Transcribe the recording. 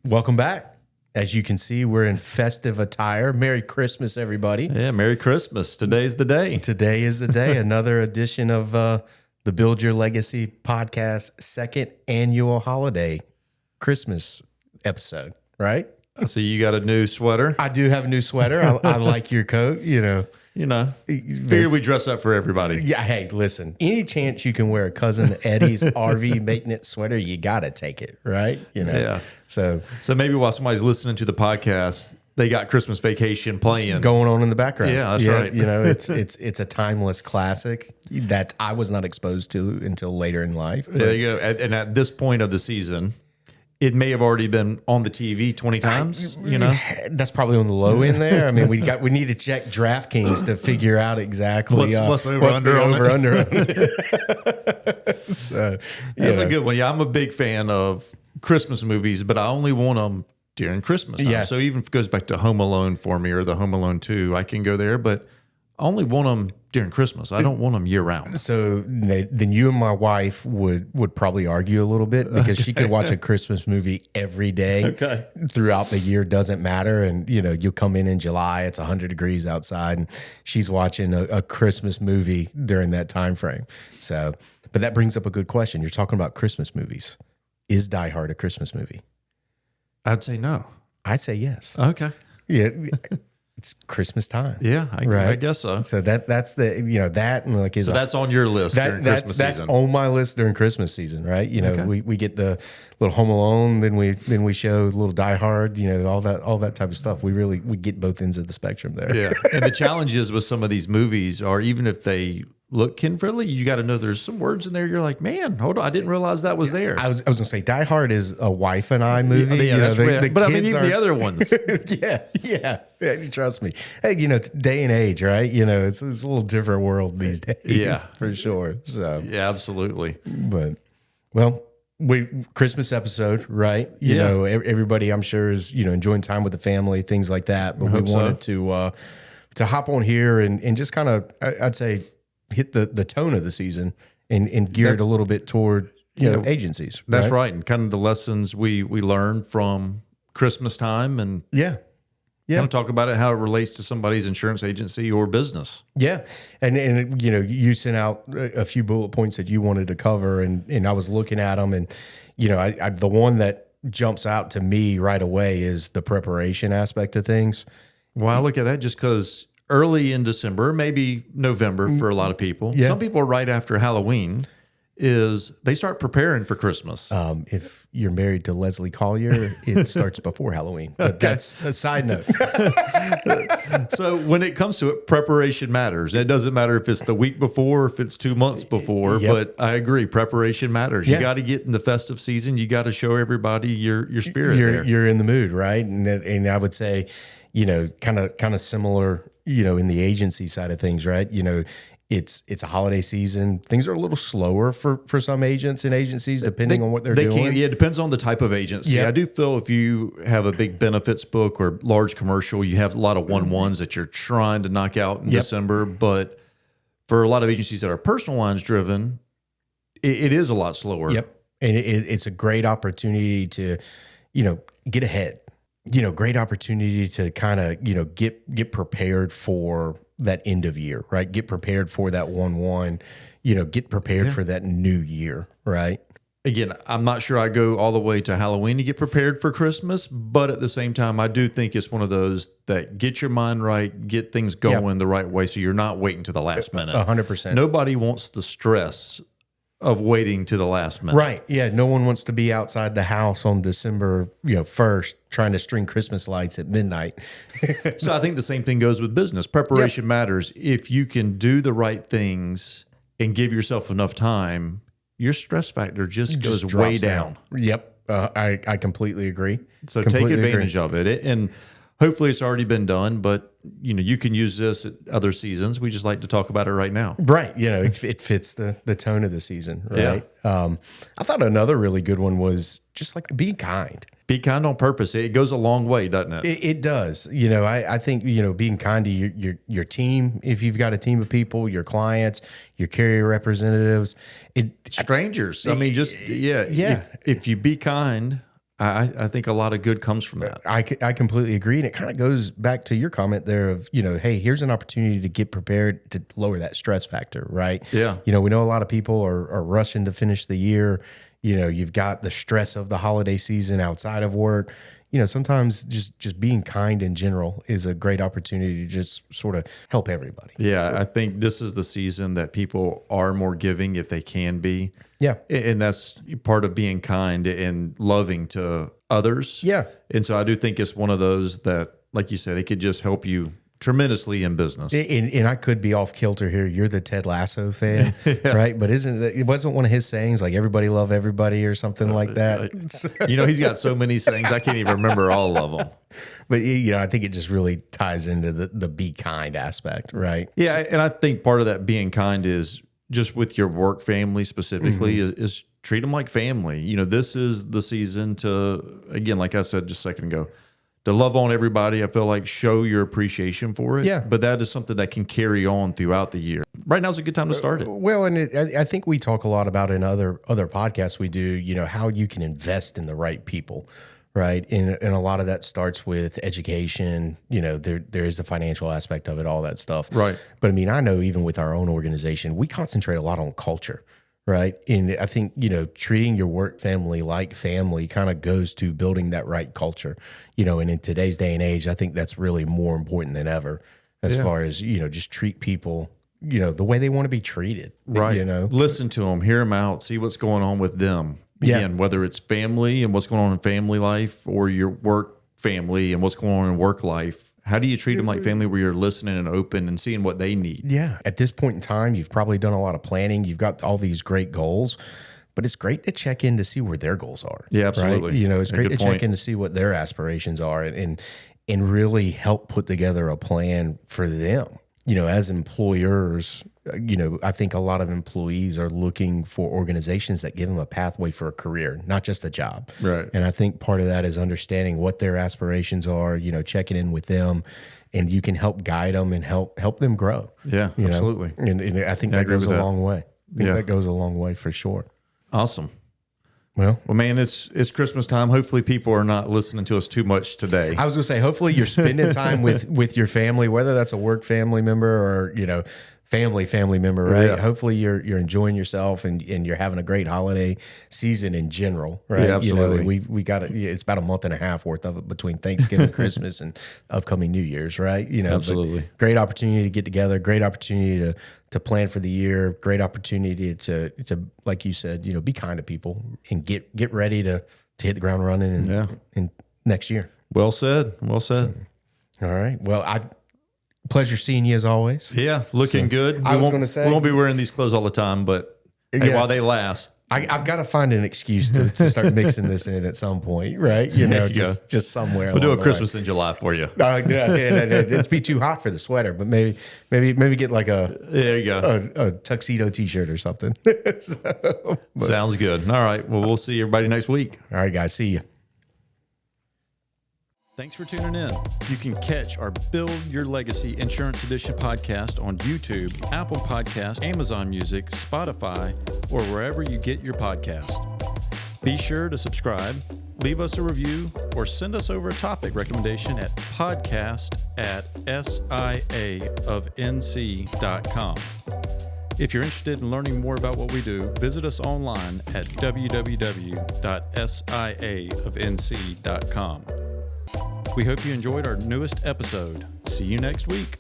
Welcome back. As you can see, we're in festive attire. Merry Christmas, everybody. Yeah, Merry Christmas. Today's the day. Today is the day. Another edition of the Build Your Legacy podcast, second annual holiday Christmas episode, right? I see you got a new sweater. I do have a new sweater. I like your coat, Figured we dress up for everybody. Yeah, hey, listen, any chance you can wear a Cousin Eddie's RV maintenance sweater, you got to take it, right? Yeah. So maybe while somebody's listening to the podcast, they got Christmas Vacation playing. going on in the background. Yeah, that's right. It's a timeless classic that I was not exposed to until later in life. There you go. And at this point of the season, it may have already been on the TV 20 times, That's probably on the low end there. I mean, we need to check DraftKings to figure out exactly what's the over-under. So, That's a good one. Yeah, I'm a big fan of Christmas movies, but I only want them during Christmas time. Yeah. So even if it goes back to Home Alone for me or the Home Alone 2, I can go there, but I only want them during Christmas. I don't want them year round. So then you and my wife would probably argue a little bit because she could watch a Christmas movie every day throughout the year. Doesn't matter. And, you'll come in July, it's 100 degrees outside, and she's watching a Christmas movie during that time frame. So, but that brings up a good question. You're talking about Christmas movies. Is Die Hard a Christmas movie? I'd say no. I'd say yes. Okay. Yeah. It's Christmas time. Yeah, I guess so. So that's the that and like so that's on your list during Christmas that's season. on my list during Christmas season, right? We get the little Home Alone, then we show a little Die Hard, all that type of stuff. We get both ends of the spectrum there. Yeah, and the challenges with some of these movies are even if they look kid-friendly, you got to know there's some words in there. You're like, man, hold on, I didn't realize that was there. I was gonna say Die Hard is a wife and I movie. But I mean, even the other ones. yeah. You trust me. Hey, it's day and age, right? It's a little different world these days. Yeah, for sure. So yeah, absolutely. But Christmas episode, right? Everybody I'm sure is enjoying time with the family, things like that. But we wanted to hop on here and just kind of I'd say hit the tone of the season and gear it a little bit toward agencies. That's right, and kind of the lessons we learned from Christmas time and kind of talk about it, how it relates to somebody's insurance agency or business. Yeah. And you sent out a few bullet points that you wanted to cover, and I was looking at them, and, the one that jumps out to me right away is the preparation aspect of things. Well, I look at that just because early in December, maybe November for a lot of people. Yeah. Some people are right after Halloween. Is they start preparing for Christmas. If you're married to Leslie Collier, it starts before Halloween. But that's a side note. So when it comes to it, preparation matters. It doesn't matter if it's the week before, or if it's 2 months before. Yep. But I agree, prepreparation matters. Yeah. You got to get in the festive season. You got to show everybody your spirit. You're in the mood, right? And I would say, kind of similar, in the agency side of things, right? It's a holiday season. Things are a little slower for some agents and agencies, depending on what they're doing. Yeah, it depends on the type of agency. Yeah. I do feel if you have a big benefits book or large commercial, you have a lot of 1-1s that you're trying to knock out in December. But for a lot of agencies that are personal lines driven, it is a lot slower. Yep. And it's a great opportunity to, get ahead. Great opportunity to kind of, get prepared for that end of year, right? Get prepared for that 1-1, get prepared for that new year, right? Again, I'm not sure I go all the way to Halloween to get prepared for Christmas, but at the same time, I do think it's one of those that get your mind right, get things going the right way so you're not waiting to the last minute. 100%. Nobody wants the stress of waiting to the last minute. Right. Yeah. No one wants to be outside the house on December 1st trying to string Christmas lights at midnight. So I think the same thing goes with business. Preparation matters. If you can do the right things and give yourself enough time, your stress factor just goes way down. Yep. I completely agree. So completely take advantage of it. And hopefully it's already been done, but you can use this at other seasons. We just like to talk about it right now. Right. It fits the tone of the season. Right. Yeah. I thought another really good one was just like be kind. Be kind on purpose. It goes a long way, doesn't it? It does. I think, being kind to your team, if you've got a team of people, your clients, your carrier representatives, strangers. If you be kind, I think a lot of good comes from that. I completely agree. And it kind of goes back to your comment there of, hey, here's an opportunity to get prepared to lower that stress factor, right? Yeah. We know a lot of people are rushing to finish the year. You've got the stress of the holiday season outside of work. Sometimes just being kind in general is a great opportunity to just sort of help everybody. Yeah, I think this is the season that people are more giving if they can be. Yeah. And that's part of being kind and loving to others. Yeah. And so I do think it's one of those that, like you said, it could just help you tremendously in business. And I could be off kilter here. You're the Ted Lasso fan, right? But it wasn't one of his sayings like everybody love everybody or something like that? He's got so many sayings, I can't even remember all of them. But, I think it just really ties into the be kind aspect, right? Yeah. And I think part of that being kind is just with your work family specifically is treat them like family. This is the season to, again, like I said just a second ago, to love on everybody. I feel like show your appreciation for it. Yeah. But that is something that can carry on throughout the year. Right now is a good time to start it. Well, and I think we talk a lot about in other podcasts we do, how you can invest in the right people, right? And a lot of that starts with education. There is the financial aspect of it, all that stuff. Right. But I know even with our own organization, we concentrate a lot on culture. Right. And I think, treating your work family like family kind of goes to building that right culture, and in today's day and age, I think that's really more important than ever as far as, just treat people, the way they want to be treated. Right. Listen to them, hear them out, see what's going on with them. Again, whether it's family and what's going on in family life or your work family and what's going on in work life. How do you treat them like family where you're listening and open and seeing what they need? Yeah. At this point in time, you've probably done a lot of planning. You've got all these great goals, but it's great to check in to see where their goals are. Yeah, absolutely. Right? It's great to check in to see what their aspirations are and really help put together a plan for them. As employers, I think a lot of employees are looking for organizations that give them a pathway for a career, not just a job. Right. And I think part of that is understanding what their aspirations are, checking in with them, and you can help guide them and help them grow. Yeah, absolutely. And I think that goes a long way. I think that goes a long way for sure. Awesome. Well, man, it's Christmas time. Hopefully people are not listening to us too much today. I was going to say, hopefully you're spending time with your family, whether that's a work family member or, family member, right? Yeah. Hopefully you're enjoying yourself and you're having a great holiday season in general, right? Yeah, absolutely. We got it. It's about a month and a half worth of it between Thanksgiving, Christmas, and upcoming New Year's, right? Absolutely. Great opportunity to get together. Great opportunity to plan for the year. Great opportunity to like you said, be kind to people and get ready to hit the ground running in next year. Well said. Well said. All right. Well, pleasure seeing you as always. Yeah, looking good. I was going to say we won't be wearing these clothes all the time, but hey, while they last, I've got to find an excuse to start mixing this in at some point, right? Just somewhere. We'll do a Christmas in July for you. It'd be too hot for the sweater, but maybe get like there you go, a tuxedo T-shirt or something. Sounds good. All right. Well, we'll see everybody next week. All right, guys. See you. Thanks for tuning in. You can catch our Build Your Legacy Insurance Edition podcast on YouTube, Apple Podcasts, Amazon Music, Spotify, or wherever you get your podcast. Be sure to subscribe, leave us a review, or send us over a topic recommendation at podcast@siaofnc.com. If you're interested in learning more about what we do, visit us online at www.siaofnc.com. We hope you enjoyed our newest episode. See you next week.